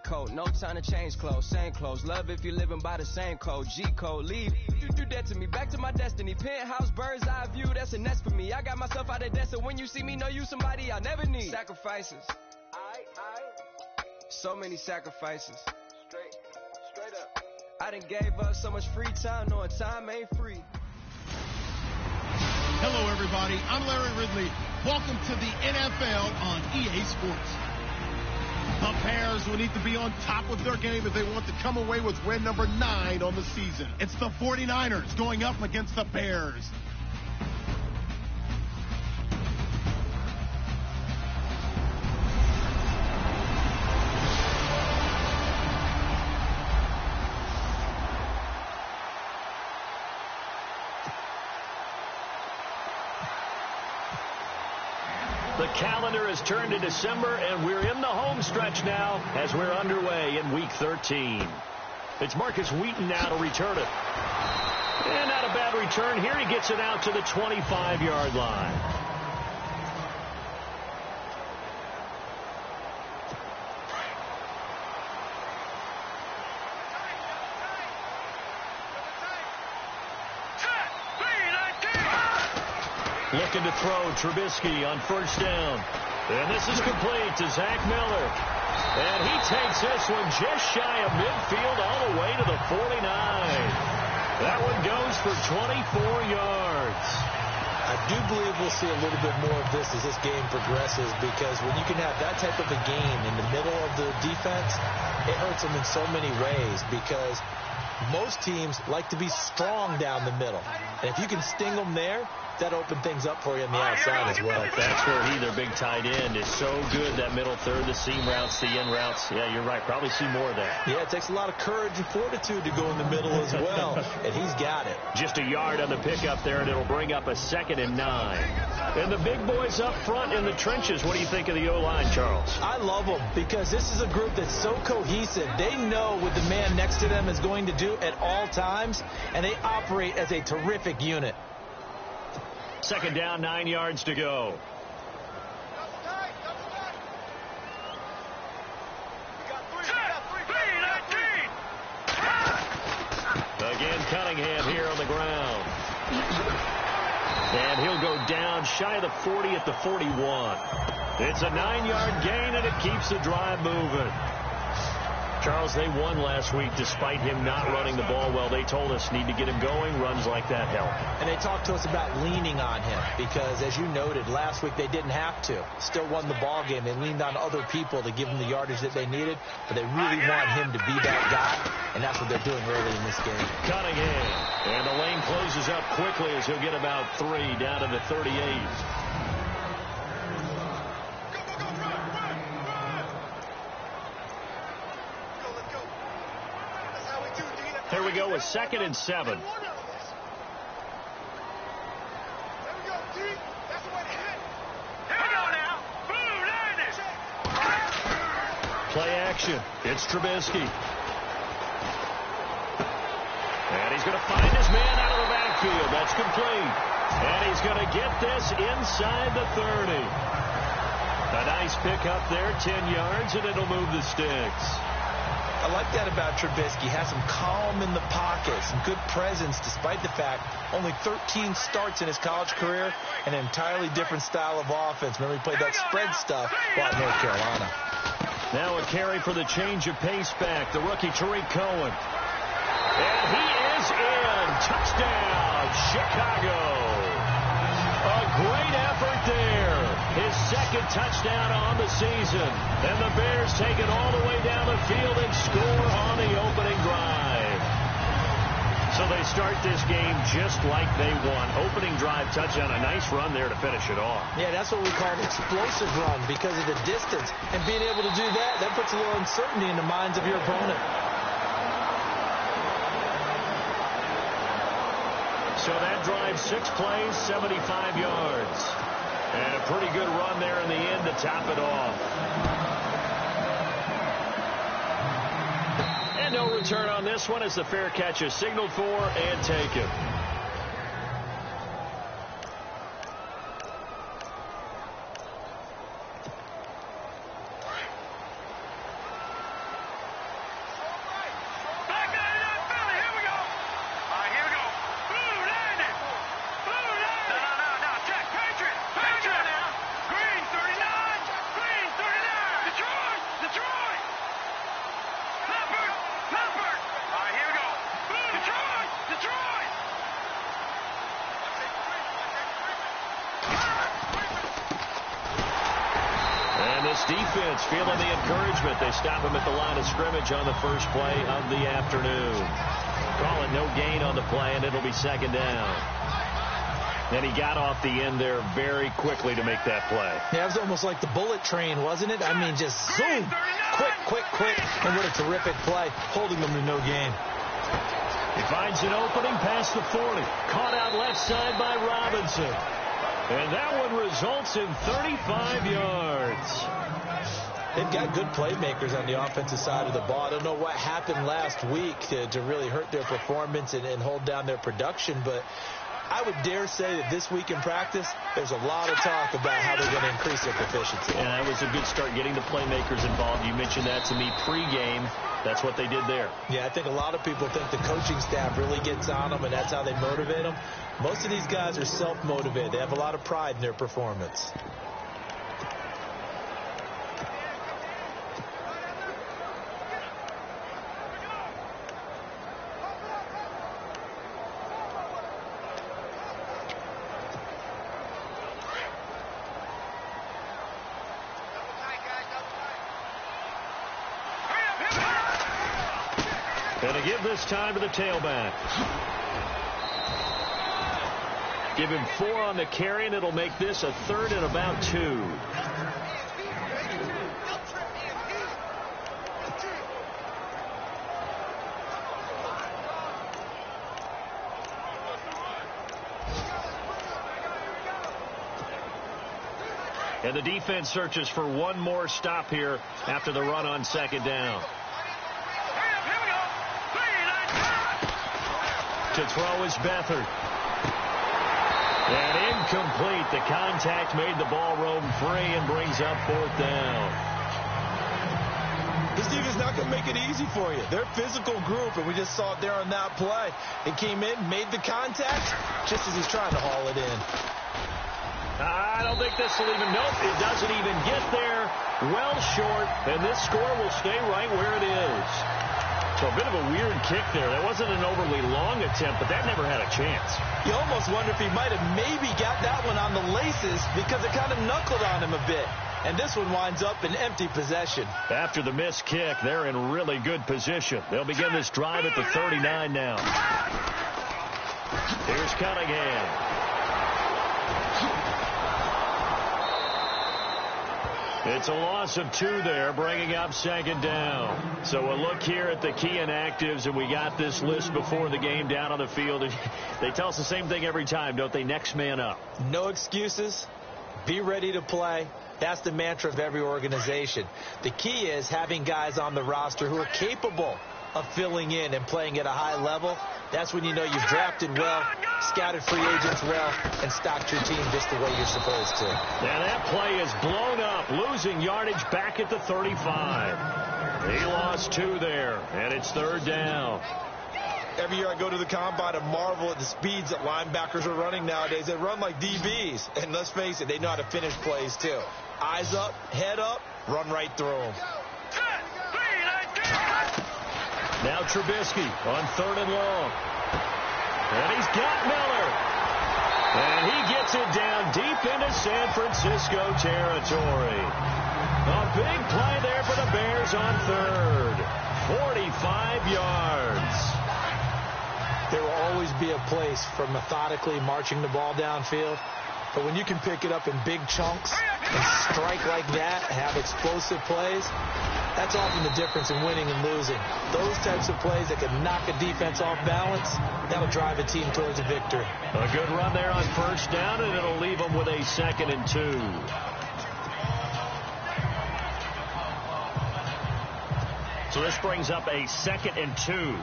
code. No time to change clothes, same clothes. Love if you're living by the same code. G code, leave. You do that to me, back to my destiny. Penthouse, bird's eye view, that's a nest for me. I got myself out of debt, so when you see me, know you somebody I never need. Sacrifices. So many sacrifices. Straight up. I done gave up so much free time, knowing time ain't free. Hello, everybody. I'm Larry Ridley. Welcome to the NFL on EA Sports. The Bears will need to be on top of their game if they want to come away with win number 9 on the season. It's the 49ers going up against the Bears. The calendar has turned to December, and we're in the home stretch now as we're underway in Week 13. It's Marcus Wheaton now to return it. And not a bad return here. He gets it out to the 25-yard line. Looking to throw Trubisky on first down. And this is complete to Zach Miller. And he takes this one just shy of midfield all the way to the 49. That one goes for 24 yards. I do believe we'll see a little bit more of this as this game progresses, because when you can have that type of a game in the middle of the defense, it hurts them in so many ways, because most teams like to be strong down the middle. And if you can sting them there, that opened things up for you on the outside as well. That's where their big tight end, is so good, that middle third, the seam routes, the in routes. Yeah, you're right. Probably see more of that. Yeah, it takes a lot of courage and fortitude to go in the middle as well, and he's got it. Just a yard on the pickup there, and it'll bring up a 2nd and 9. And the big boys up front in the trenches. What do you think of the O-line, Charles? I love them, because this is a group that's so cohesive. They know what the man next to them is going to do at all times, and they operate as a terrific unit. 2nd down, 9 yards to go. Again, Cunningham here on the ground. And he'll go down shy of the 40 at the 41. It's a 9-yard gain, and it keeps the drive moving. Charles, they won last week despite him not running the ball well. They told us need to get him going. Runs like that help. And they talked to us about leaning on him, because, as you noted, last week they didn't have to. Still won the ball game. They leaned on other people to give them the yardage that they needed, but they really want him to be that guy, and that's what they're doing early in this game. Cunningham. And the lane closes up quickly as he'll get about 3 down to the 38. Here we go with 2nd and 7. Play action. It's Trubisky. And he's going to find his man out of the backfield. That's complete. And he's going to get this inside the 30. A nice pickup there, 10 yards, and it'll move the sticks. I like that about Trubisky. Has some calm in the pocket, some good presence, despite the fact only 13 starts in his college career, and an entirely different style of offense. Remember, he played that spread stuff while at North Carolina. Now a carry for the change of pace back, the rookie Tariq Cohen. And he is in. Touchdown, Chicago. A great effort there. His 2nd touchdown on the season. And the Bears take it all the way down the field and score on the opening drive. So they start this game just like they won. Opening drive touchdown, a nice run there to finish it off. Yeah, that's what we call an explosive run because of the distance. And being able to do that, that puts a little uncertainty in the minds of your opponent. So that drive, 6 plays, 75 yards. And a pretty good run there in the end to top it off. And no return on this one as the fair catch is signaled for and taken. defense feeling the encouragement. They stop him at the line of scrimmage on the first play of the afternoon. Call it no gain on the play, and it'll be second down. And he got off the end there very quickly to make that play. Yeah, it was almost like the bullet train, wasn't it? I mean, just zoom, quick, and what a terrific play, holding them to no gain. He finds an opening past the 40. Caught out left side by Robinson. And that one results in 35 yards. They've got good playmakers on the offensive side of the ball. I don't know what happened last week to really hurt their performance and hold down their production, but I would dare say that this week in practice, there's a lot of talk about how they're going to increase their proficiency. And that was a good start, getting the playmakers involved. You mentioned that to me pregame. That's what they did there. Yeah, I think a lot of people think the coaching staff really gets on them, and that's how they motivate them. Most of these guys are self-motivated. They have a lot of pride in their performance. And to give this time to the tailback. Give him 4 on the carry, and it'll make this a 3rd and about 2. And the defense searches for one more stop here after the run on second down. To throw is Beathard. And incomplete. The contact made the ball roam free and brings up 4th down. This defense is not going to make it easy for you. They're a physical group, and we just saw it there on that play. It came in, made the contact, just as he's trying to haul it in. I don't think this will even, nope, it doesn't even get there. Well short, and this score will stay right where it is. So a bit of a weird kick there. That wasn't an overly long attempt, but that never had a chance. You almost wonder if he might have maybe got that one on the laces because it kind of knuckled on him a bit. And this one winds up in empty possession. After the missed kick, they're in really good position. They'll begin this drive at the 39 now. Here's Cunningham. It's a loss of 2 there, bringing up second down. So a look here at the key inactives, and we got this list before the game down on the field. They tell us the same thing every time, don't they? Next man up. No excuses. Be ready to play. That's the mantra of every organization. The key is having guys on the roster who are capable of filling in and playing at a high level. That's when you know you've drafted well, scouted free agents well, and stocked your team just the way you're supposed to. And that play is blown up, losing yardage back at the 35. He lost 2 there, and it's 3rd down. Every year I go to the combine and marvel at the speeds that linebackers are running nowadays. They run like DBs, and let's face it, they know how to finish plays too. Eyes up, head up, run right through them. Now Trubisky on 3rd and long. And he's got Miller. And he gets it down deep into San Francisco territory. A big play there for the Bears on 3rd. 45 yards. There will always be a place for methodically marching the ball downfield. But when you can pick it up in big chunks and strike like that, have explosive plays, that's often the difference in winning and losing. Those types of plays that can knock a defense off balance, that'll drive a team towards a victory. A good run there on 1st down, and it'll leave them with a 2nd and 2. So this brings up a 2nd and 2.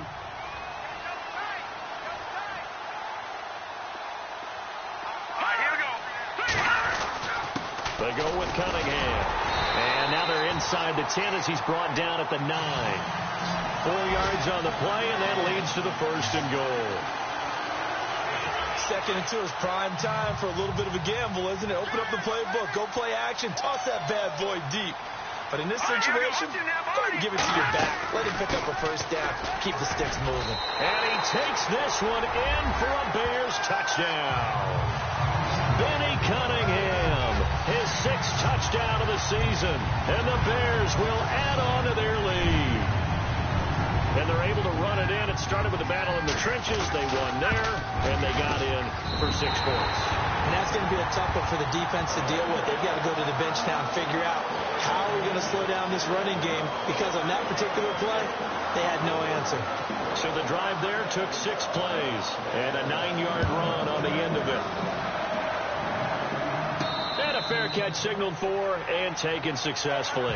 They go with Cunningham. And now they're inside the 10 as he's brought down at the 9. 4 yards on the play, and that leads to the 1st and goal. 2nd and 2 is prime time for a little bit of a gamble, isn't it? Open up the playbook, go play action, toss that bad boy deep. But in this situation, go ahead and give it to your back. Let him pick up a 1st down. Keep the sticks moving. And he takes this one in for a Bears touchdown. Benny Cunningham, his 6th sixth touchdown of the season, and the Bears will add on to their lead. And they're able to run it in. It started with a battle in the trenches. They won there, and they got in for 6 points. And that's going to be a tough one for the defense to deal with. They've got to go to the bench now and figure out how are we going to slow down this running game, because on that particular play, they had no answer. So the drive there took 6 plays and a 9-yard run on the end of it. And a fair catch signaled for and taken successfully.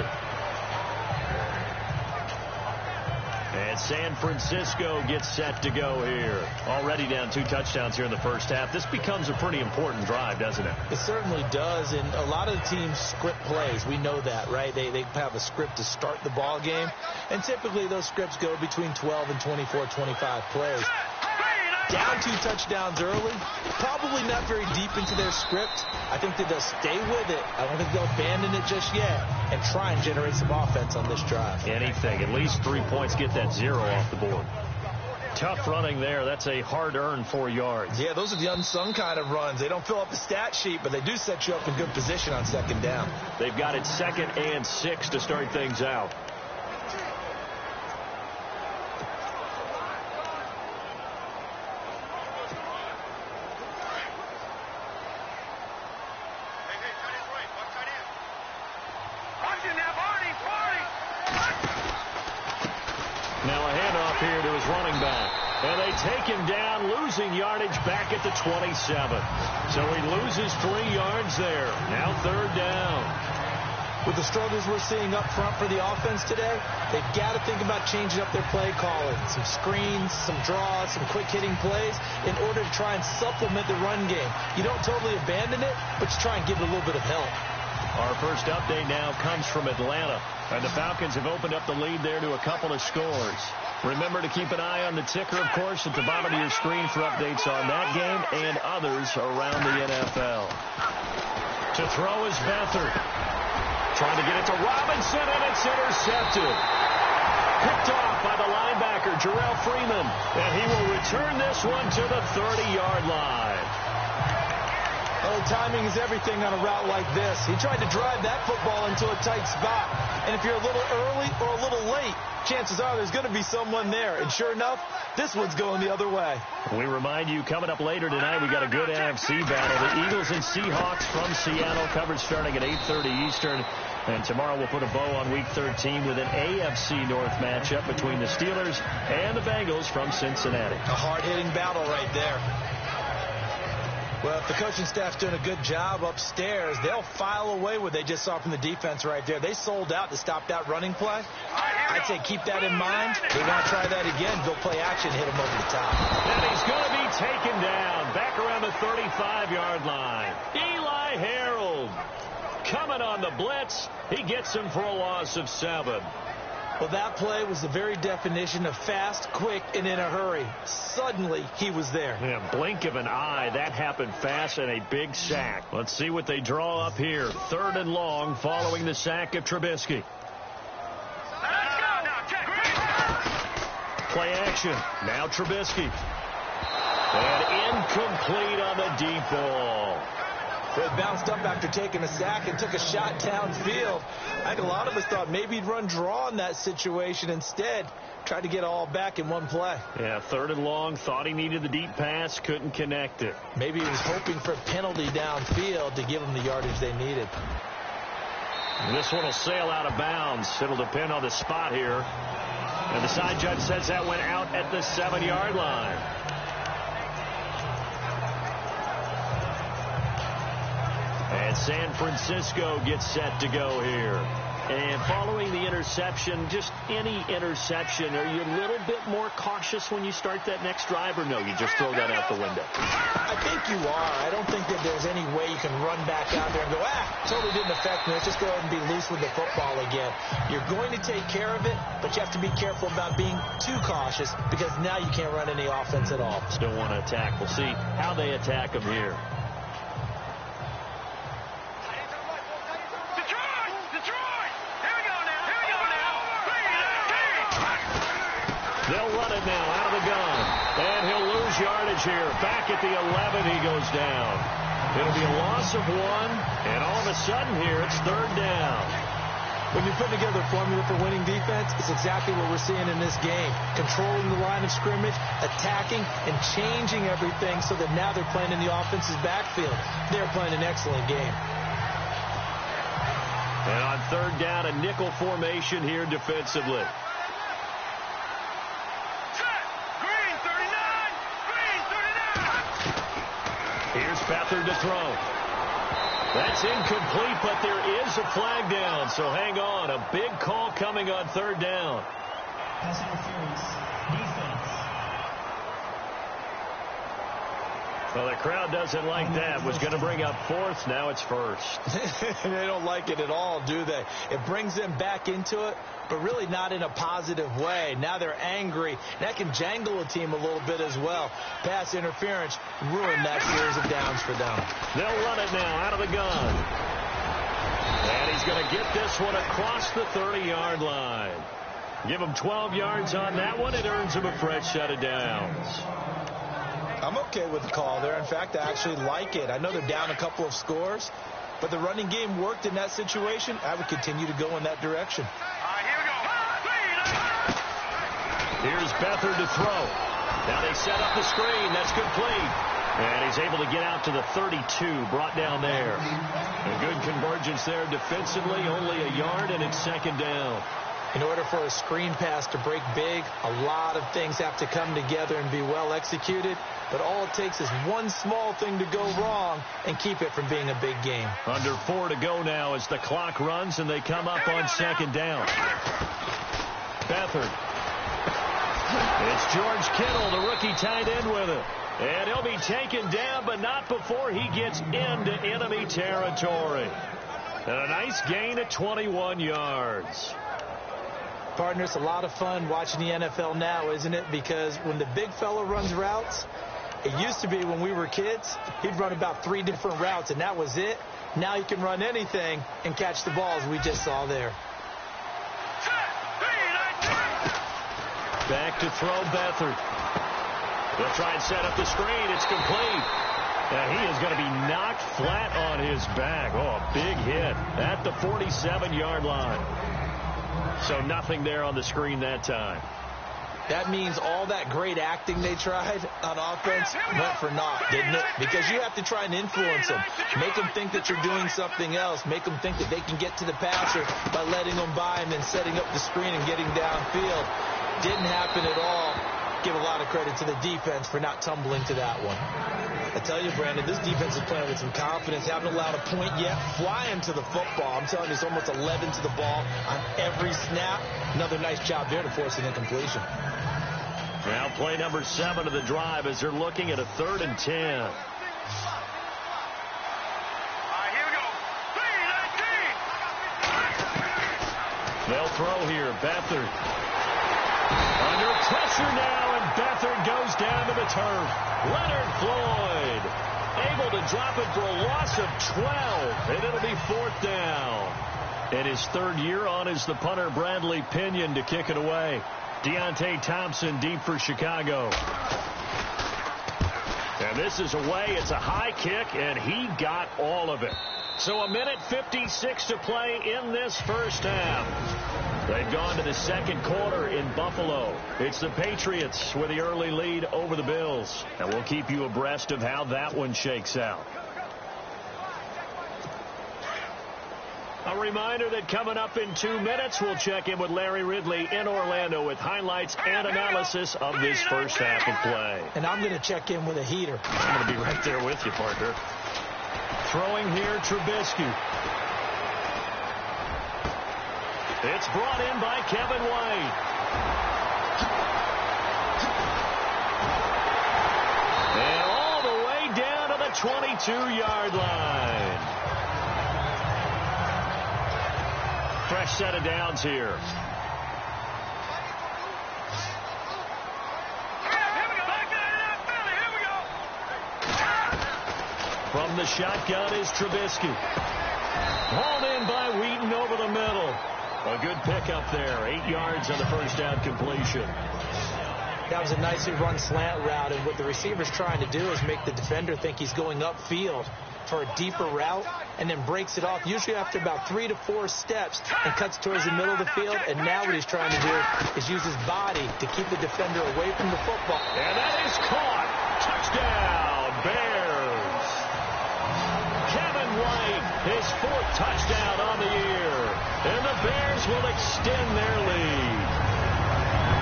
And San Francisco gets set to go here. Already down 2 touchdowns here in the first half. This becomes a pretty important drive, doesn't it? It certainly does, and a lot of the teams script plays. We know that, right? They have a script to start the ball game, and typically those scripts go between 12 and 24, 25 plays. Down 2 touchdowns early, probably not very deep into their script. I think that they'll stay with it. I don't think they'll abandon it just yet and try and generate some offense on this drive. Anything. At least 3 points, get that 0 off the board. Tough running there. That's a hard-earned 4 yards. Yeah, those are the unsung kind of runs. They don't fill up the stat sheet, but they do set you up in good position on second down. They've got it 2nd and 6 to start things out. And they take him down, losing yardage back at the 27. So he loses 3 yards there. Now 3rd down. With the struggles we're seeing up front for the offense today, they've got to think about changing up their play calling. Some screens, some draws, some quick-hitting plays in order to try and supplement the run game. You don't totally abandon it, but you try and give it a little bit of help. Our first update now comes from Atlanta. And the Falcons have opened up the lead there to a couple of scores. Remember to keep an eye on the ticker, of course, at the bottom of your screen for updates on that game and others around the NFL. To throw is Beathard. Trying to get it to Robinson, and it's intercepted. Picked off by the linebacker, Jarrell Freeman. And he will return this one to the 30-yard line. Well, timing is everything on a route like this. He tried to drive that football into a tight spot. And if you're a little early or a little late, chances are there's going to be someone there. And sure enough, this one's going the other way. We remind you, coming up later tonight, we got a good NFC battle. The Eagles and Seahawks from Seattle, coverage starting at 8:30 Eastern. And tomorrow we'll put a bow on Week 13 with an AFC North matchup between the Steelers and the Bengals from Cincinnati. A hard-hitting battle right there. Well, if the coaching staff's doing a good job upstairs, they'll file away what they just saw from the defense right there. They sold out to stop that running play. I'd say keep that in mind. They want to try that again. Go play action, hit him over the top. And he's going to be taken down back around the 35-yard line. Eli Harold coming on the blitz. He gets him for a loss of 7. Well, that play was the very definition of fast, quick, and in a hurry. Suddenly, he was there. Yeah, blink of an eye. That happened fast and a big sack. Let's see what they draw up here. 3rd and long following the sack of Trubisky. Play action. Now Trubisky. And incomplete on the deep ball. It bounced up after taking a sack and took a shot downfield. I think a lot of us thought maybe he'd run draw in that situation. Instead, tried to get all back in one play. Yeah, 3rd and long. Thought he needed the deep pass. Couldn't connect it. Maybe he was hoping for a penalty downfield to give them the yardage they needed. This one will sail out of bounds. It'll depend on the spot here. And the side judge says that went out at the 7-yard line. And San Francisco gets set to go here. And following the interception, just any interception, are you a little bit more cautious when you start that next drive, or no, you just throw that out the window? I think you are. I don't think that there's any way you can run back out there and go, totally didn't affect me. Let's just go ahead and be loose with the football again. You're going to take care of it, but you have to be careful about being too cautious because now you can't run any offense at all. Still want to attack. We'll see how they attack them here. They'll run it now out of the gun. And he'll lose yardage here. Back at the 11 he goes down. It'll be a loss of 1, and all of a sudden here, it's 3rd down. When you put together a formula for winning defense, it's exactly what we're seeing in this game. Controlling the line of scrimmage, attacking, and changing everything so that now they're playing in the offense's backfield. They're playing an excellent game. And on 3rd down, a nickel formation here defensively. Here's Beathard to throw. That's incomplete, but there is a flag down, so hang on. A big call coming on 3rd down. Pass interference. Defense. Well, the crowd doesn't like that. Was going to bring up 4th. Now it's 1st. They don't like it at all, do they? It brings them back into it, but really not in a positive way. Now they're angry. That can jangle a team a little bit as well. Pass interference ruined that series of downs for them. They'll run it now out of the gun. And he's going to get this one across the 30-yard line. Give him 12 yards on that one. It earns him a fresh set of downs. I'm okay with the call there. In fact, I actually like it. I know they're down a couple of scores, but the running game worked in that situation. I would continue to go in that direction. Here's Beathard to throw. Now they set up the screen. That's complete. And he's able to get out to the 32, brought down there. A good convergence there defensively, only a yard, and it's 2nd down. In order for a screen pass to break big, a lot of things have to come together and be well executed. But all it takes is one small thing to go wrong and keep it from being a big game. Under 4 to go now as the clock runs and they come up on 2nd down. Beathard. It's George Kittle, the rookie tight end with it. And he'll be taken down, but not before he gets into enemy territory. And a nice gain of 21 yards. Partner, it's a lot of fun watching the NFL now, isn't it? Because when the big fella runs routes, it used to be when we were kids, he'd run about 3 different routes, and that was it. Now he can run anything and catch the balls we just saw there. Back to throw Beathard. They'll try and set up the screen. It's complete. And he is going to be knocked flat on his back. Oh, a big hit at the 47-yard line. So nothing there on the screen that time. That means all that great acting they tried on offense went for naught, didn't it? Because you have to try and influence them. Make them think that you're doing something else. Make them think that they can get to the passer by letting them by and then setting up the screen and getting downfield. Didn't happen at all. Give a lot of credit to the defense for not tumbling to that one. I tell you, Brandon, this defense is playing with some confidence. Haven't allowed a point yet. Flying to the football. I'm telling you, it's almost 11 to the ball on every snap. Another nice job there to force an incompletion. Now play number 7 of the drive as they're looking at a 3rd and 10. They'll throw here. Beathard. Under pressure now, and Beathard goes down to the turf. Leonard Floyd able to drop it for a loss of 12, and it'll be 4th down. And his 3rd year on is the punter Bradley Pinion to kick it away. Deontay Thompson deep for Chicago. And this is away. It's a high kick, and he got all of it. So a minute 56 to play in this first half. They've gone to the 2nd quarter in Buffalo. It's the Patriots with the early lead over the Bills. And we'll keep you abreast of how that one shakes out. A reminder that coming up in 2 minutes, we'll check in with Larry Ridley in Orlando with highlights and analysis of this first half of play. And I'm going to check in with a heater. I'm going to be right there with you, partner. Throwing here, Trubisky. It's brought in by Kevin White. And all the way down to the 22-yard line. Fresh set of downs here. From the shotgun is Trubisky. Hauled in by Wheaton over the middle. A good pickup there. 8 yards on the first down completion. That was a nicely run slant route, and what the receiver's trying to do is make the defender think he's going upfield. for a deeper route and then breaks it off, usually after about 3 to 4 steps, and cuts towards the middle of the field. And now what he's trying to do is use his body to keep the defender away from the football. And that is caught. Touchdown, Bears. Kevin White, his 4th touchdown on the year. And the Bears will extend their lead.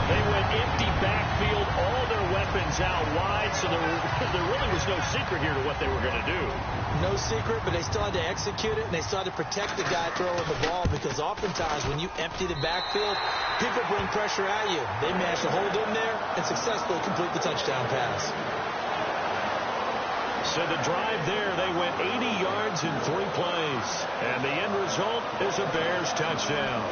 They went empty backfield, all their weapons out wide, so there really was no secret here to what they were going to do. No secret, but they still had to execute it, and they still had to protect the guy throwing the ball, because oftentimes when you empty the backfield, people bring pressure at you. They managed to hold him there and successfully complete the touchdown pass. So the drive there, they went 80 yards in 3 plays, and the end result is a Bears touchdown.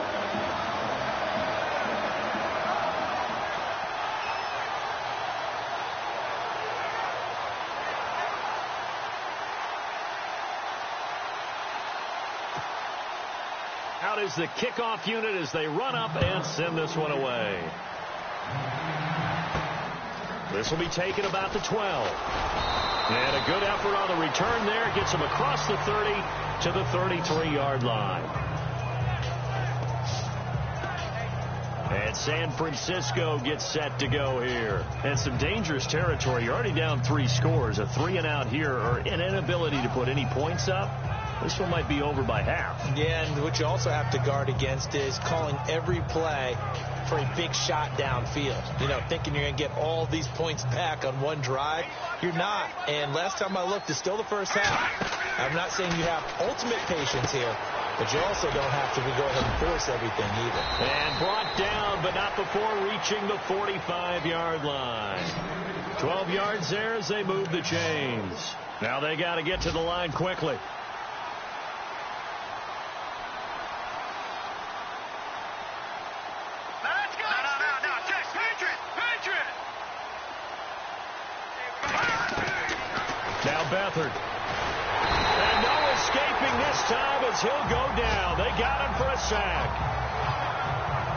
Out is the kickoff unit as they run up and send this one away. This will be taken about the 12. And a good effort on the return there. Gets them across the 30 to the 33-yard line. And San Francisco gets set to go here. And some dangerous territory. You're already down 3 scores. A 3-and-out here, or an inability to put any points up. This one might be over by half. Yeah, and what you also have to guard against is calling every play for a big shot downfield. You know, thinking you're going to get all these points back on one drive. You're not. And last time I looked, it's still the first half. I'm not saying you have ultimate patience here, but you also don't have to go ahead and force everything either. And brought down, but not before reaching the 45-yard line. 12 yards there as they move the chains. Now they got to get to the line quickly. Now Beathard. And no escaping this time as he'll go down. They got him for a sack.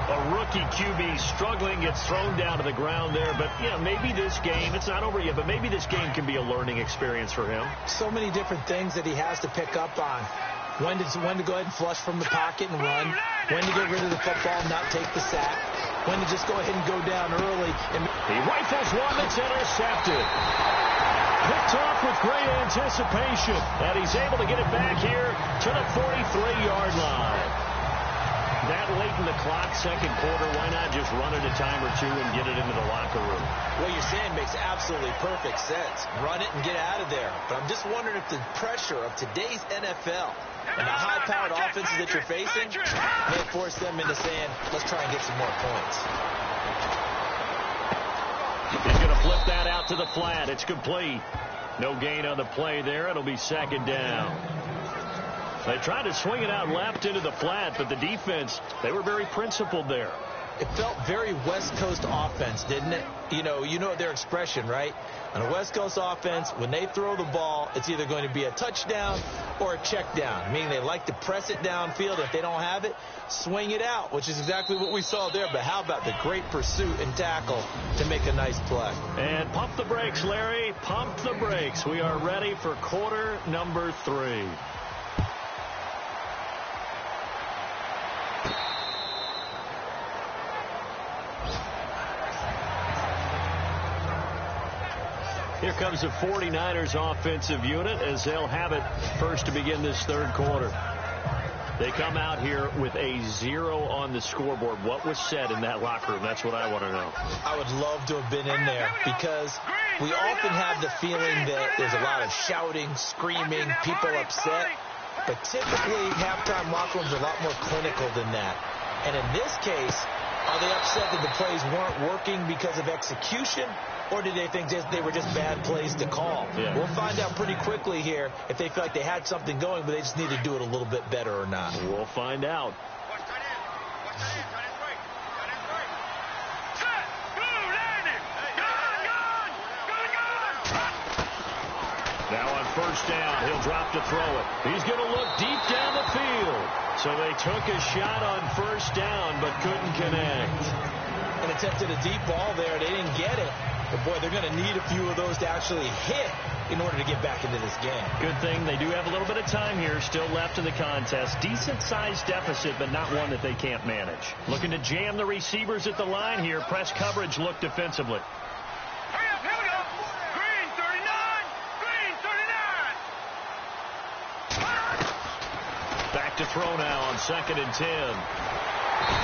A rookie QB struggling, gets thrown down to the ground there. But, yeah, maybe this game, it's not over yet, but maybe this game can be a learning experience for him. So many different things that he has to pick up on. When to go ahead and flush from the pocket and run. When to get rid of the football and not take the sack. When to just go ahead and go down early. And he rifles one that's intercepted. Picked off with great anticipation. And he's able to get it back here to the 43-yard line. That late in the clock, second quarter, why not just run it a time or two and get it into the locker room? What you're saying makes absolutely perfect sense. Run it and get out of there. But I'm just wondering if the pressure of today's NFL and the high-powered offenses that you're facing may force them into saying, let's try and get some more points. He's going to flip that out to the flat. It's complete. No gain on the play there. It'll be second down. They tried to swing it out left into the flat, but the defense, they were very principled there. It felt very West Coast offense, didn't it? You know their expression, right? On a West Coast offense, when they throw the ball, it's either going to be a touchdown or a check down, meaning they like to press it downfield. If they don't have it, swing it out, which is exactly what we saw there. But how about the great pursuit and tackle to make a nice play? And pump the brakes, Larry. Pump the brakes. We are ready for quarter number 3. Here comes the 49ers offensive unit as they'll have it first to begin this third quarter. They come out here with a 0 on the scoreboard. What was said in that locker room? That's what I want to know. I would love to have been in there because we often have the feeling that there's a lot of shouting, screaming, people upset. But typically, halftime locker rooms are a lot more clinical than that. And in this case, are they upset that the plays weren't working because of execution? Or did they think they were just bad plays to call? Yeah. We'll find out pretty quickly here if they feel like they had something going, but they just need to do it a little bit better or not. We'll find out. Now on first down, he'll drop to throw it. He's going to look deep down the field. So they took a shot on first down, but couldn't connect. And attempted a deep ball there. They didn't get it. But, boy, they're going to need a few of those to actually hit in order to get back into this game. Good thing they do have a little bit of time here still left in the contest. Decent-sized deficit, but not one that they can't manage. Looking to jam the receivers at the line here. Press coverage look defensively. Hurry up, here we go. Green 39. Green 39. Back to throw now on 2nd and 10.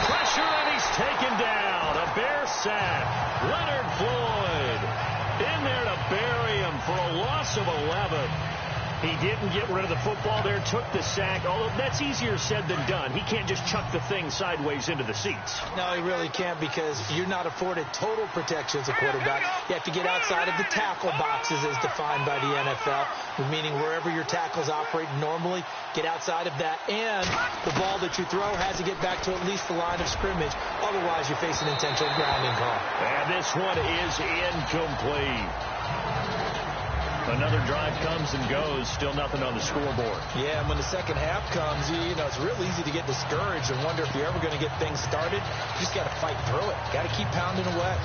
Pressure, and he's taken down. A Bear sack. Leonard Floyd in there to bury him for a loss of 11. He didn't get rid of the football there, took the sack, although that's easier said than done. He can't just chuck the thing sideways into the seats. No, he really can't, because you're not afforded total protection as a quarterback. You have to get outside of the tackle boxes as defined by the NFL, meaning wherever your tackles operate normally, get outside of that, and the ball that you throw has to get back to at least the line of scrimmage. Otherwise, you face an intentional grounding call. And this one is incomplete. Another drive comes and goes, still nothing on the scoreboard. Yeah, and when the second half comes, you know, it's real easy to get discouraged and wonder if you're ever going to get things started. You just got to fight through it. Got to keep pounding away.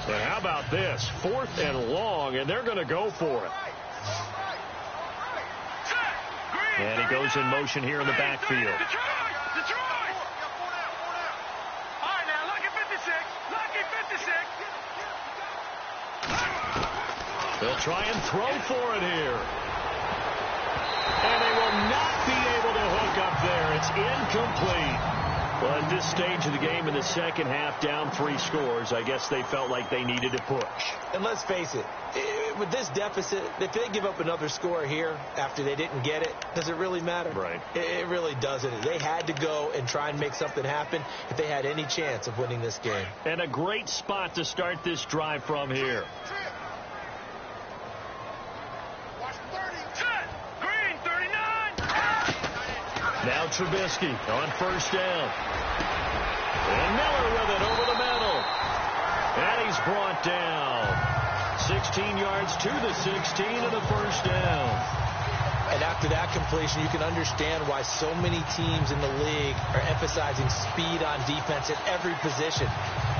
But how about this? 4th and long, and they're going to go for it. And he goes in motion here in the backfield. They'll try and throw for it here. And they will not be able to hook up there. It's incomplete. Well, at this stage of the game in the second half, down 3 scores, I guess they felt like they needed to push. And let's face it, with this deficit, if they give up another score here after they didn't get it, does it really matter? Right. It really doesn't. They had to go and try and make something happen if they had any chance of winning this game. And a great spot to start this drive from here. Now Trubisky on 1st down. And Miller with it over the middle. And he's brought down. 16 yards to the 16 and a 1st down. And after that completion, you can understand why so many teams in the league are emphasizing speed on defense at every position.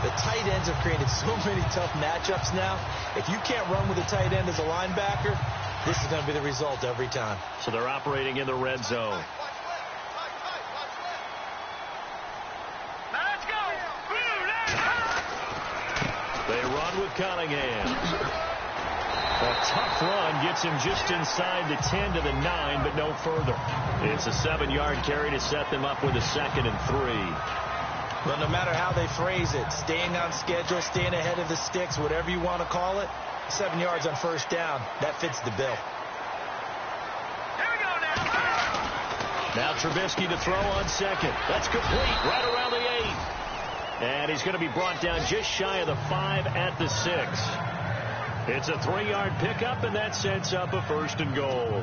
The tight ends have created so many tough matchups now. If you can't run with a tight end as a linebacker, this is going to be the result every time. So they're operating in the red zone. They run with Cunningham. A tough run gets him just inside the 10 to the 9, but no further. It's a 7-yard carry to set them up with a 2nd and 3. Well, no matter how they phrase it, staying on schedule, staying ahead of the sticks, whatever you want to call it, 7 yards on 1st down, that fits the bill. Here we go now. Now Trubisky to throw on 2nd. That's complete right around the 8. And he's going to be brought down just shy of the 5 at the 6. It's a 3-yard pickup, and that sets up a 1st and goal.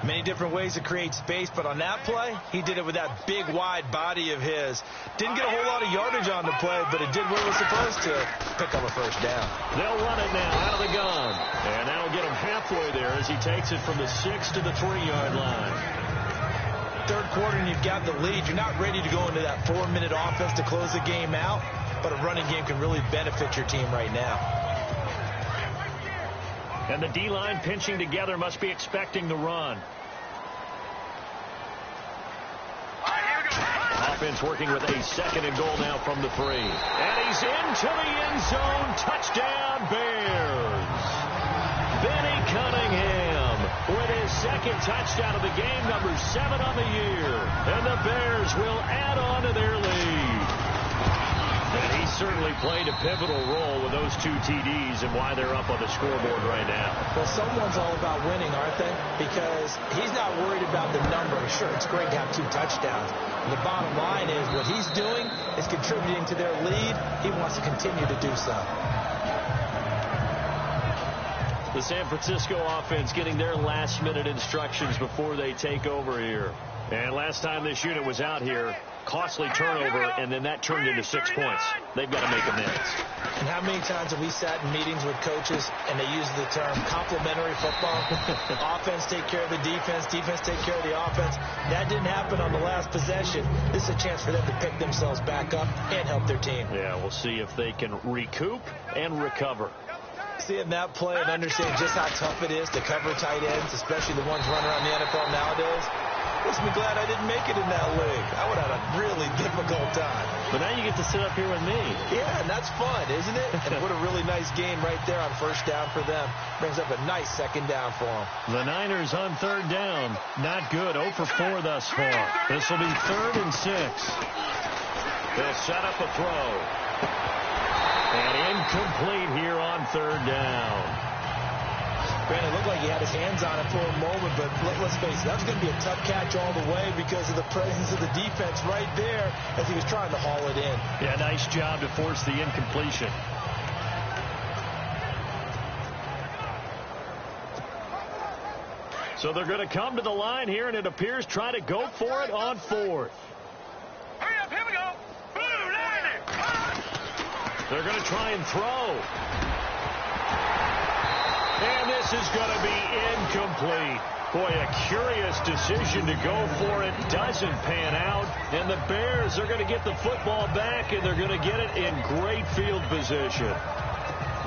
Many different ways to create space, but on that play, he did it with that big, wide body of his. Didn't get a whole lot of yardage on the play, but it did what it was supposed to, pick up a 1st down. They'll run it now out of the gun. And that'll get him halfway there as he takes it from the 6 to the 3-yard line. 3rd quarter and you've got the lead. You're not ready to go into that 4-minute offense to close the game out, but a running game can really benefit your team right now. And the D-line pinching together must be expecting the run. Offense working with a 2nd and goal now from the 3. And he's into the end zone. Touchdown, Bears. Benny Cunningham with his 2nd touchdown of the game, number 7 on the year. And the Bears will add on to their lead. And he certainly played a pivotal role with those 2 TDs and why they're up on the scoreboard right now. Well, someone's all about winning, aren't they? Because he's not worried about the number. Sure, it's great to have 2 touchdowns. And the bottom line is what he's doing is contributing to their lead. He wants to continue to do so. The San Francisco offense getting their last-minute instructions before they take over here. And last time this unit was out here, costly turnover, and then that turned into 6 points. They've got to make amends. And how many times have we sat in meetings with coaches and they use the term complementary football? Offense take care of the defense, defense take care of the offense. That didn't happen on the last possession. This is a chance for them to pick themselves back up and help their team. Yeah, we'll see if they can recoup and recover. Seeing that play and understanding just how tough it is to cover tight ends, especially the ones running around the NFL nowadays, makes me glad I didn't make it in that league. I would have had a really difficult time. But now you get to sit up here with me. Yeah, and that's fun, isn't it? And what a really nice game right there on first down for them. Brings up a nice second down for them. The Niners on third down. Not good. 0 for 4 thus far. This will be 3rd and 6. They'll set up a throw. And incomplete here on third down. Brandon, it looked like he had his hands on it for a moment, but let's face it, that was going to be a tough catch all the way because of the presence of the defense right there as he was trying to haul it in. Yeah, nice job to force the incompletion. So they're going to come to the line here, and it appears try to go for it on 4th. Hurry up, here we go. Boom, landing. They're going to try and throw. And this is going to be incomplete. Boy, a curious decision to go for it. Doesn't pan out. And the Bears are going to get the football back, and they're going to get it in great field position.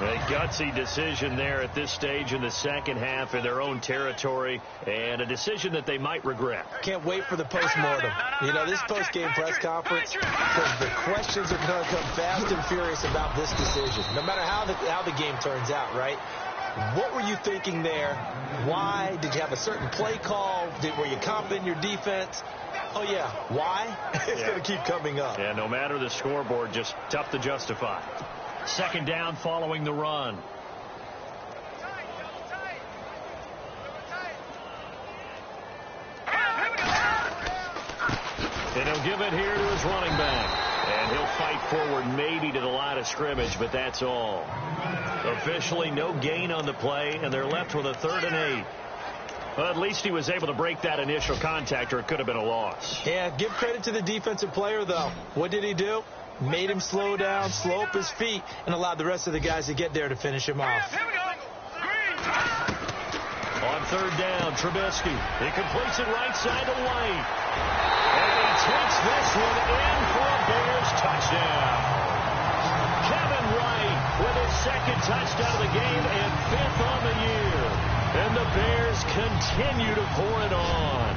A gutsy decision there at this stage in the second half in their own territory, and a decision that they might regret. Can't wait for the postmortem. You know, this post-game press conference, because the questions are going to come fast and furious about this decision, no matter how the game turns out, right? What were you thinking there? Why? Did you have a certain play call? Were you confident in your defense? Oh, yeah. Why? It's going to keep coming up. Yeah, no matter the scoreboard, just tough to justify. Second down following the run. And he'll give it here to his running back. And he'll fight forward maybe to the line of scrimmage, but that's all. Officially no gain on the play, and they're left with a 3rd and 8. Well, at least he was able to break that initial contact, or it could have been a loss. Yeah, give credit to the defensive player, though. What did he do? Made him slow down, slow up his feet, and allowed the rest of the guys to get there to finish him off. Here we go. On third down, Trubisky. He completes it right side to White. And he takes this one in for a Bears touchdown. Kevin Wright with his 2nd touchdown of the game and 5th on the year. And the Bears continue to pour it on.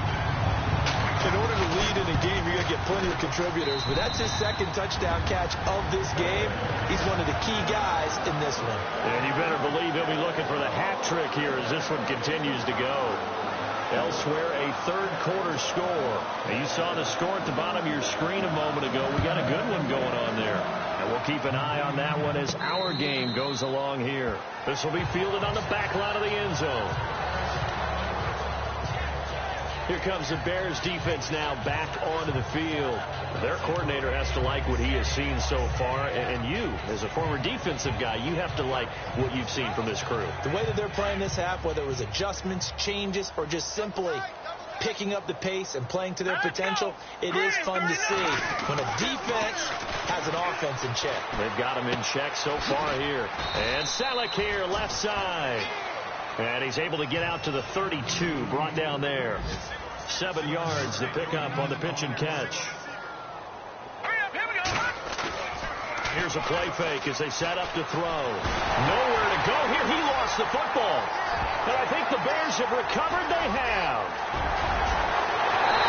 In order to lead in a game, you're going to get plenty of contributors, but that's his 2nd touchdown catch of this game. He's one of the key guys in this one. And you better believe he'll be looking for the hat trick here as this one continues to go. Elsewhere, a 3rd quarter score. Now, you saw the score at the bottom of your screen a moment ago. We got a good one going on there. And we'll keep an eye on that one as our game goes along here. This will be fielded on the back line of the end zone. Here comes the Bears defense now back onto the field. Their coordinator has to like what he has seen so far, and you, as a former defensive guy, you have to like what you've seen from this crew. The way that they're playing this half, whether it was adjustments, changes, or just simply picking up the pace and playing to their potential, it is fun to see when a defense has an offense in check. They've got him in check so far here. And Selleck here, left side. And he's able to get out to the 32, brought down there. 7 yards to pick up on the pitch and catch. Here's a play fake as they set up to throw. Nowhere to go here. He lost the football. And I think the Bears have recovered. They have.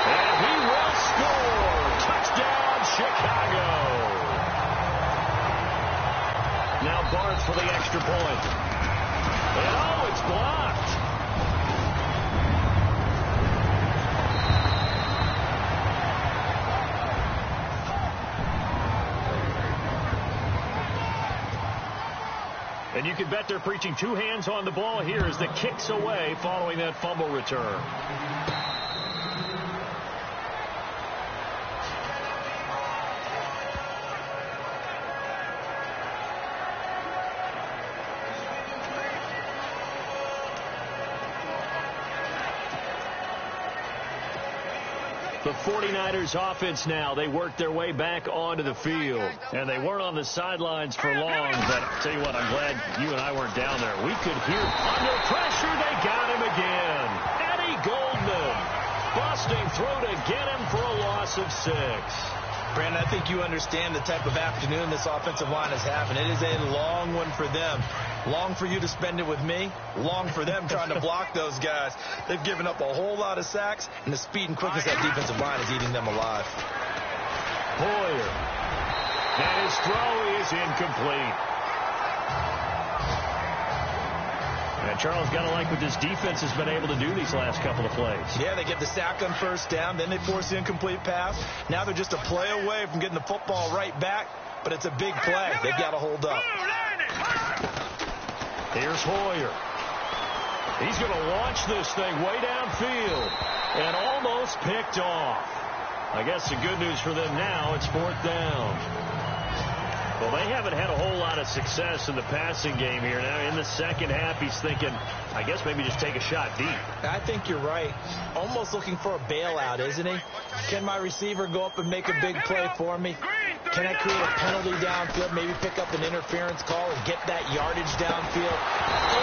And he will score. Touchdown, Chicago. Now Barnes for the extra point. And oh, it's blocked. And you can bet they're preaching 2 hands on the ball here as the kick's away following that fumble return. The 49ers offense now. They work their way back onto the field. And they weren't on the sidelines for long, but I'll tell you what, I'm glad you and I weren't down there. We could hear under pressure. They got him again. Eddie Goldman busting through to get him for a loss of 6. Brandon, I think you understand the type of afternoon this offensive line is having. It is a long one for them. Long for you to spend it with me. Long for them trying to block those guys. They've given up a whole lot of sacks, and the speed and quickness of that defensive line is eating them alive. Hoyer. And his throw is incomplete. And Charles, got to like what this defense has been able to do these last couple of plays. Yeah, they get the sack on first down, then they force the incomplete pass. Now they're just a play away from getting the football right back, but it's a big play. They've got to hold up. Here's Hoyer. He's going to launch this thing way downfield and almost picked off. I guess the good news for them now, it's 4th down. Well, they haven't had a whole lot of success in the passing game here. Now, in the second half, he's thinking, I guess maybe just take a shot deep. I think you're right. Almost looking for a bailout, isn't he? Can my receiver go up and make a big play for me? Can I create a penalty downfield, maybe pick up an interference call and get that yardage downfield?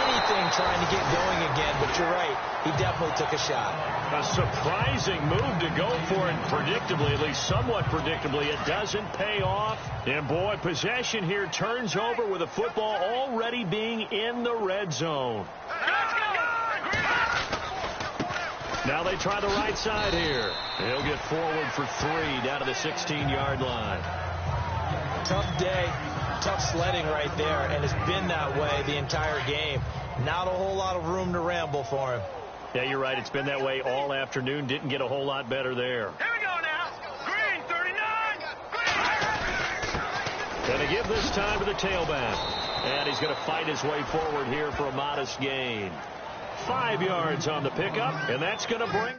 Anything trying to get going again, but you're right. He definitely took a shot. A surprising move to go for it predictably, at least somewhat predictably. It doesn't pay off. And, boy, possession here turns over with the football already being in the red zone. Now they try the right side here. He'll get forward for 3 down to the 16-yard line. Tough day, tough sledding right there, and it's been that way the entire game. Not a whole lot of room to ramble for him. Yeah, you're right. It's been that way all afternoon. Didn't get a whole lot better there. Here we go now. Green 39. Going to give this time to the tailback. And he's going to fight his way forward here for a modest gain. 5 yards on the pickup, and that's going to bring...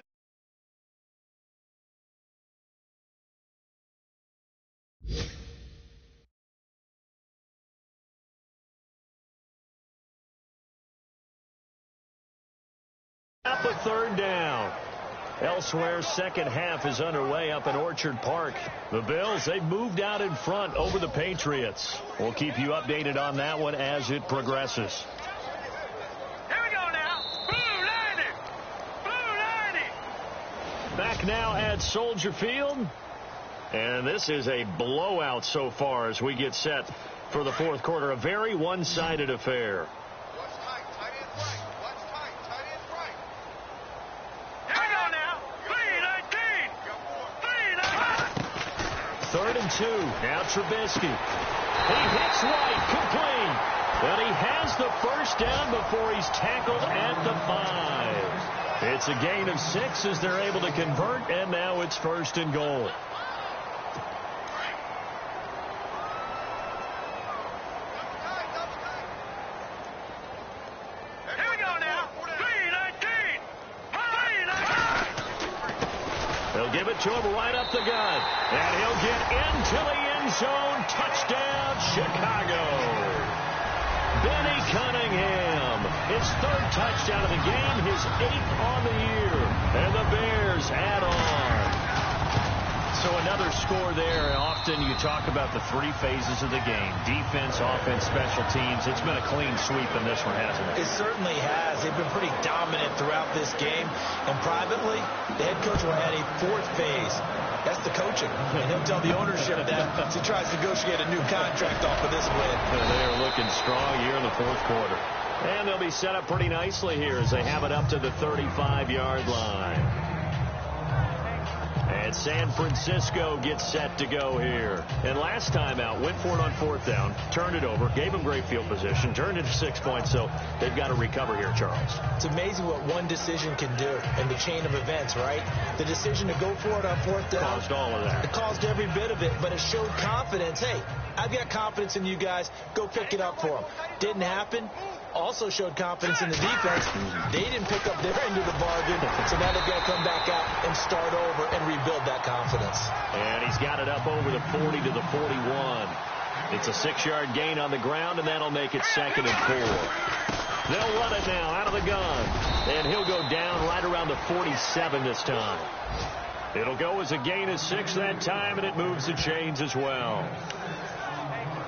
up a 3rd down. Elsewhere, second half is underway up in Orchard Park. The Bills, they've moved out in front over the Patriots. We'll keep you updated on that one as it progresses. Here we go now. Blue 90. Blue 90. Back now at Soldier Field. And this is a blowout so far as we get set for the 4th quarter. A very one-sided affair. Third and 2. Now Trubisky. He hits White, complete. But he has the first down before he's tackled at the 5. It's a gain of 6 as they're able to convert, and now it's 1st and goal. Here we go now. 319. 319. They'll give it to him right up the gut. And he'll get into the end zone. Touchdown, Chicago. Benny Cunningham. His 3rd touchdown of the game. His 8th on the year. And the Bears add on. So another score there. Often you talk about the 3 phases of the game. Defense, offense, special teams. It's been a clean sweep in this one, hasn't it? It certainly has. They've been pretty dominant throughout this game. And privately, the head coach will add a 4th phase. That's the coaching. And he'll tell the ownership that as he tries to negotiate a new contract off of this win. They are looking strong here in the 4th quarter. And they'll be set up pretty nicely here as they have it up to the 35-yard line. And San Francisco gets set to go here. And last time out, went for it on 4th down, turned it over, gave them great field position, turned it to 6 points, so they've got to recover here, Charles. It's amazing what one decision can do in the chain of events, right? The decision to go for it on 4th down. Caused all of that. It caused every bit of it, but it showed confidence. Hey, I've got confidence in you guys. Go pick it up for them. Didn't happen. Also showed confidence in the defense. They didn't pick up their end of the bargain, so now they've got to come back out and start over and rebuild that confidence. And he's got it up over the 40 to the 41. It's a 6-yard gain on the ground, and that'll make it 2nd and 4. They'll run it now out of the gun, and he'll go down right around the 47 this time. It'll go as a gain of 6 that time, and it moves the chains as well.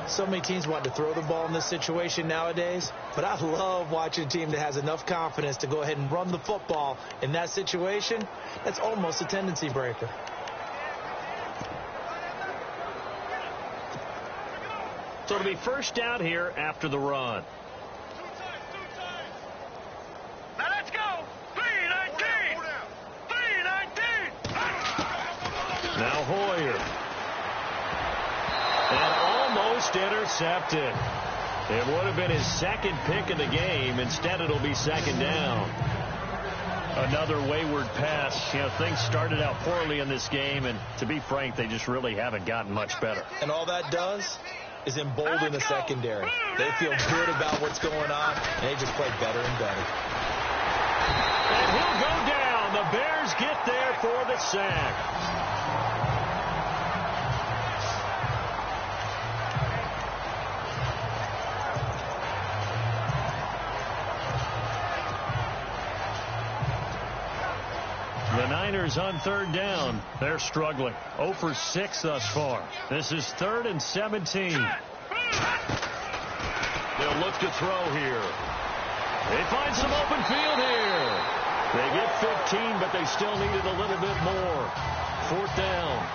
So many teams want to throw the ball in this situation nowadays, but I love watching a team that has enough confidence to go ahead and run the football in that situation. That's almost a tendency breaker. So it'll be first down here after the run. Now let's go. 3-19. 3-19. Now Hoyer. And almost intercepted. It would have been his second pick of the game. Instead, it'll be second down. Another wayward pass. You know, things started out poorly in this game, and to be frank, they just really haven't gotten much better. And all that does is embolden the secondary. They feel good about what's going on, and they just play better and better. And he'll go down. The Bears get there for the sack. The Niners on third down. They're struggling. 0 for 6 thus far. This is 3rd and 17. They'll look to throw here. They find some open field here. They get 15, but they still needed a little bit more. 4th down.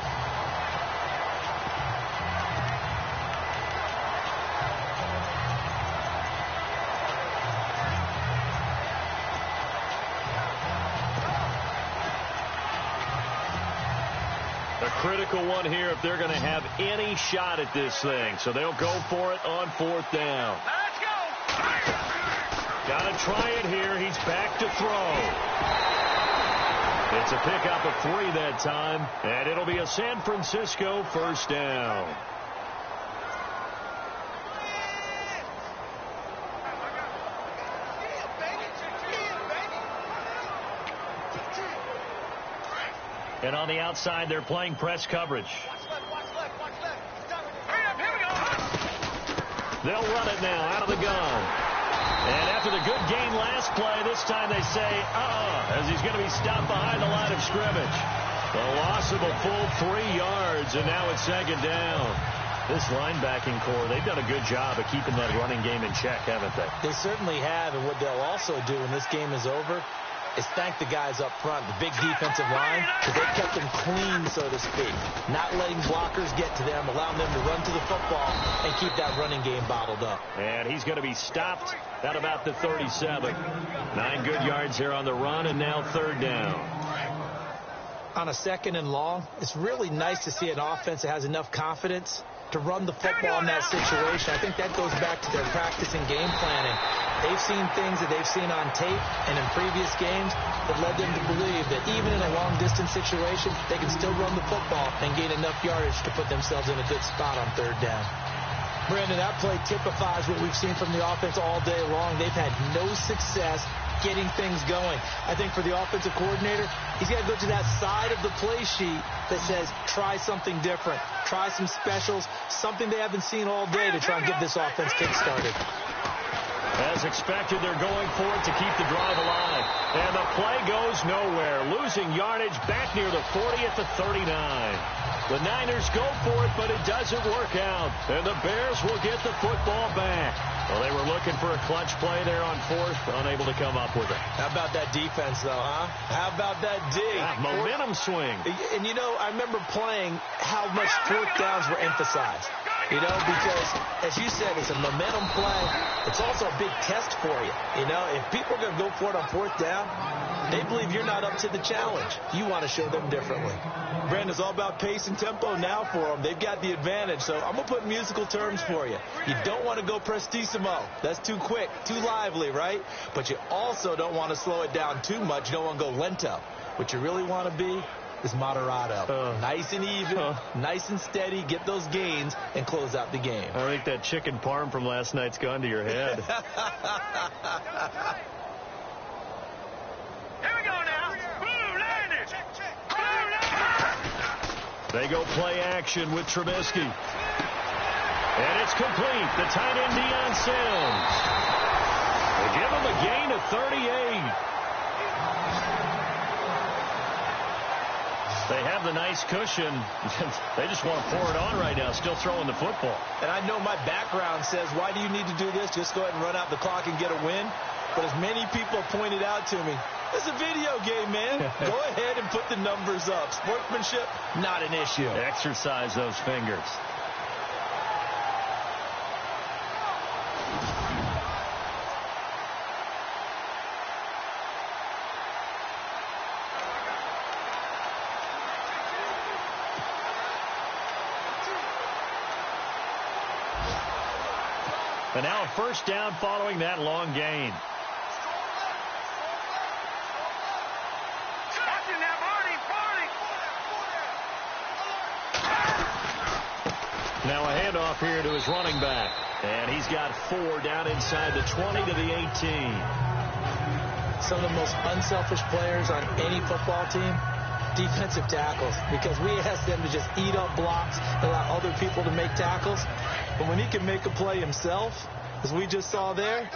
Critical one here if they're going to have any shot at this thing. So they'll go for it on 4th down. Let's go. Got to try it here. He's back to throw. It's a pickup of 3 that time, and it'll be a San Francisco first down. And on the outside, they're playing press coverage. They'll run it now out of the gun. And after the good gain last play, this time they say, as he's going to be stopped behind the line of scrimmage. The loss of a full 3 yards, and now it's second down. This linebacking core, they've done a good job of keeping that running game in check, haven't they? They certainly have, and what they'll also do when this game is over is thank the guys up front, the big defensive line, because they've kept them clean, so to speak. Not letting blockers get to them, allowing them to run to the football and keep that running game bottled up. And he's going to be stopped at about the 37. 9 good yards here on the run, and now 3rd down. On a 2nd and long, it's really nice to see an offense that has enough confidence to run the football in that situation. I think that goes back to their practice and game planning. They've seen things that they've seen on tape and in previous games that led them to believe that even in a long-distance situation, they can still run the football and gain enough yardage to put themselves in a good spot on 3rd down. Brandon, that play typifies what we've seen from the offense all day long. They've had no success getting things going. I think for the offensive coordinator, he's got to go to that side of the play sheet that says try something different, try some specials, something they haven't seen all day to try and get this offense kick-started. As expected, they're going for it to keep the drive alive. And the play goes nowhere. Losing yardage back near the 40 at the 39. The Niners go for it, but it doesn't work out. And the Bears will get the football back. Well, they were looking for a clutch play there on 4th, unable to come up with it. How about that defense, though, huh? How about that D? Momentum swing. And, you know, I remember playing how much 4th downs were emphasized. You know, because, as you said, it's a momentum play. It's also a big test for you. You know, if people are going to go for it on 4th down, they believe you're not up to the challenge. You want to show them differently. Brandon's all about pace and tempo now for them. They've got the advantage. So I'm going to put musical terms for you. You don't want to go prestissimo. That's too quick, too lively, right? But you also don't want to slow it down too much. You don't want to go lento. What you really want to be is moderato. Nice and even, nice and steady, get those gains, and close out the game. I think that chicken parm from last night's gone to your head. Here we go now. Blue Niners. Blue Niners. They go play action with Trubisky. And it's complete. The tight end, Deion Sims. They give him a gain of 38. They have the nice cushion. They just want to pour it on right now, still throwing the football. And I know my background says, why do you need to do this? Just go ahead and run out the clock and get a win. But as many people pointed out to me, it's a video game, man. Go ahead and put the numbers up. Sportsmanship, not an issue. Exercise those fingers. And now a first down following that long gain. Now a handoff here to his running back. And he's got 4 down inside the 20 to the 18. Some of the most unselfish players on any football team, defensive tackles, because we ask them to just eat up blocks and allow other people to make tackles. But when he can make a play himself, as we just saw there,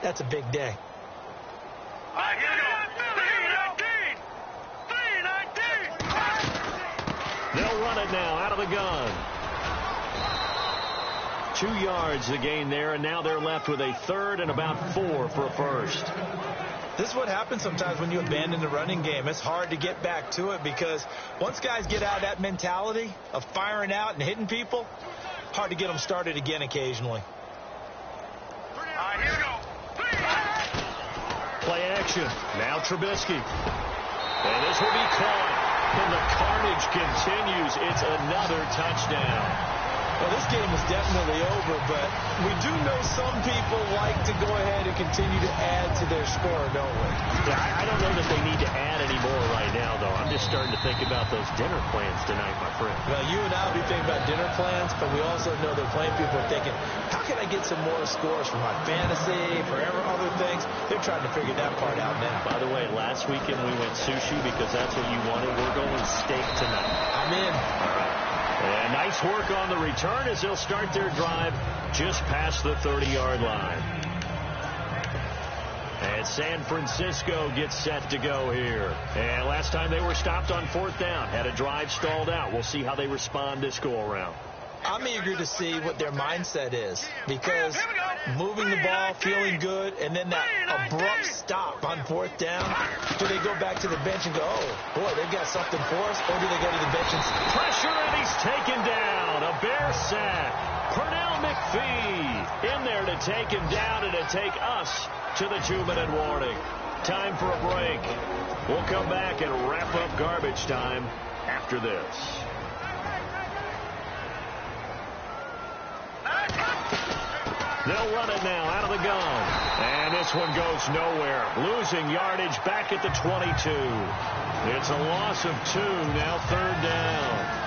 that's a big day. They'll run it now out of the gun. 2 yards the gain there, and now they're left with a third and about 4 for a first. This is what happens sometimes when you abandon the running game. It's hard to get back to it because once guys get out of that mentality of firing out and hitting people, hard to get them started again occasionally. Play action. Now Trubisky. And this will be caught. And the carnage continues. It's another touchdown. Well, this game is definitely over, but we do know some people like to go ahead and continue to add to their score, don't we? Yeah, I don't know that they need to add any more right now, though. I'm just starting to think about those dinner plans tonight, my friend. Well, you and I will be thinking about dinner plans, but we also know that plenty of people are thinking, how can I get some more scores for my fantasy, for other things? They're trying to figure that part out now. By the way, last weekend we went sushi because that's what you wanted. We're going steak tonight. I'm in. All right. And nice work on the return as they'll start their drive just past the 30-yard line. And San Francisco gets set to go here. And last time they were stopped on 4th down, had a drive stalled out. We'll see how they respond this go-around. I'm eager to see what their mindset is because moving the ball, feeling good, and then that abrupt stop on 4th down, do they go back to the bench and go, oh, boy, they've got something for us, or do they go to the bench and pressure, and he's taken down. A Bear sack. Pernell McPhee in there to take him down and to take us to the 2-minute warning. Time for a break. We'll come back and wrap up garbage time after this. They'll run it now out of the gun. And this one goes nowhere. Losing yardage back at the 22. It's a loss of 2. Now 3rd down.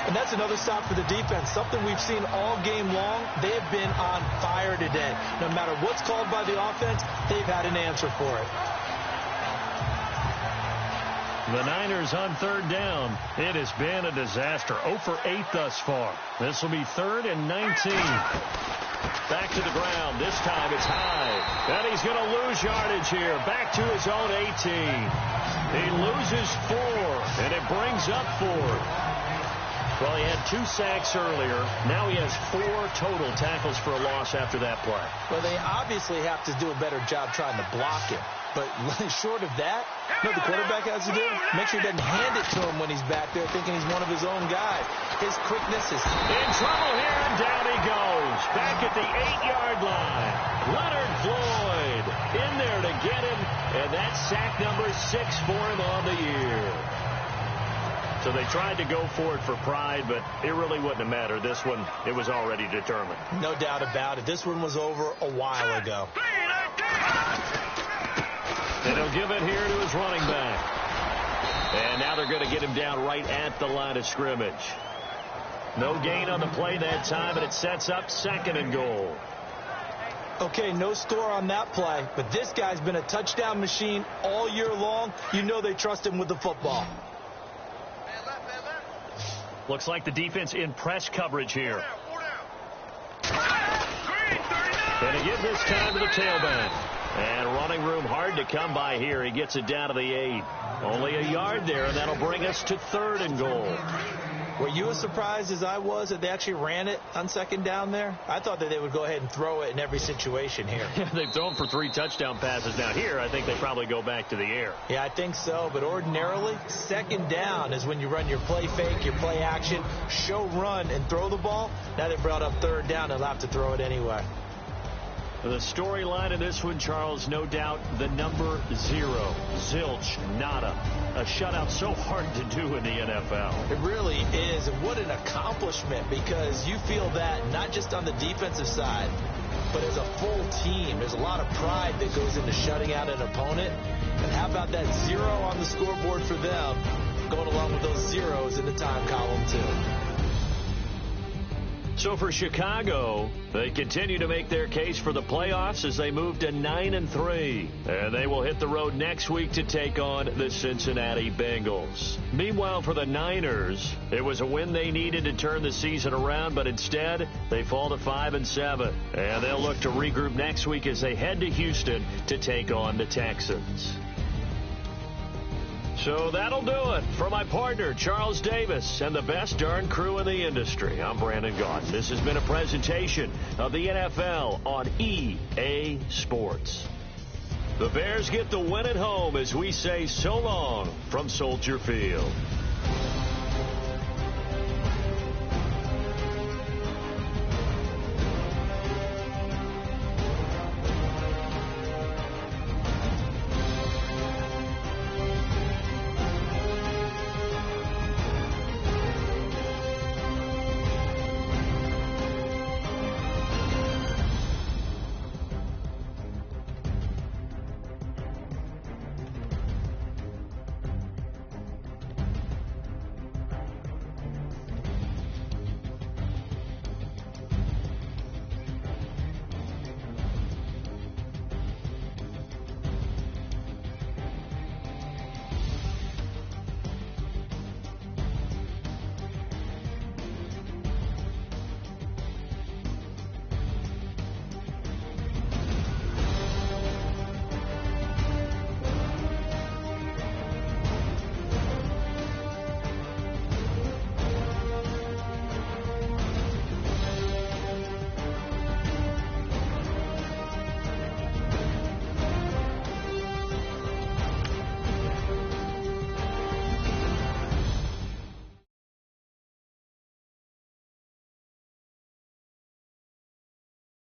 And that's another stop for the defense. Something we've seen all game long. They have been on fire today. No matter what's called by the offense, they've had an answer for it. The Niners on 3rd down. It has been a disaster. 0 for 8 thus far. This will be 3rd and 19. Back to the ground. This time it's high. And he's going to lose yardage here. Back to his own 18. He loses 4. And it brings up 4. Well, he had 2 sacks earlier. Now he has 4 total tackles for a loss after that play. Well, they obviously have to do a better job trying to block him. But short of that, what the quarterback has to do, make sure he doesn't hand it to him when he's back there thinking he's one of his own guys. His quickness is in trouble here, and down he goes. Back at the 8-yard line. Leonard Floyd in there to get him, and that's sack number 6 for him on the year. So they tried to go for it for pride, but it really wouldn't have mattered. This one, it was already determined. No doubt about it. This one was over a while ago. And he'll give it here to his running back. And now they're going to get him down right at the line of scrimmage. No gain on the play that time, and it sets up 2nd and goal. Okay, no score on that play, but this guy's been a touchdown machine all year long. You know they trust him with the football. Looks like the defense in press coverage here. And they give this time to the tailback. And running room hard to come by here. He gets it down to the 8. Only a yard there, and that'll bring us to 3rd and goal. Were you as surprised as I was that they actually ran it on 2nd down there? I thought that they would go ahead and throw it in every situation here. Yeah, they've thrown for 3 touchdown passes. Now here, I think they probably go back to the air. Yeah, I think so. But ordinarily, 2nd down is when you run your play fake, your play action, show run, and throw the ball. Now they brought up 3rd down. They'll have to throw it anyway. The storyline of this one, Charles, no doubt the number 0. Zilch, nada. A shutout so hard to do in the NFL. It really is. And what an accomplishment, because you feel that not just on the defensive side, but as a full team. There's a lot of pride that goes into shutting out an opponent. And how about that 0 on the scoreboard for them, going along with those zeros in the time column, too. So for Chicago, they continue to make their case for the playoffs as they move to 9-3. And they will hit the road next week to take on the Cincinnati Bengals. Meanwhile, for the Niners, it was a win they needed to turn the season around, but instead, they fall to 5-7. And they'll look to regroup next week as they head to Houston to take on the Texans. So that'll do it. For my partner, Charles Davis, and the best darn crew in the industry, I'm Brandon Gaudin. This has been a presentation of the NFL on EA Sports. The Bears get the win at home as we say so long from Soldier Field.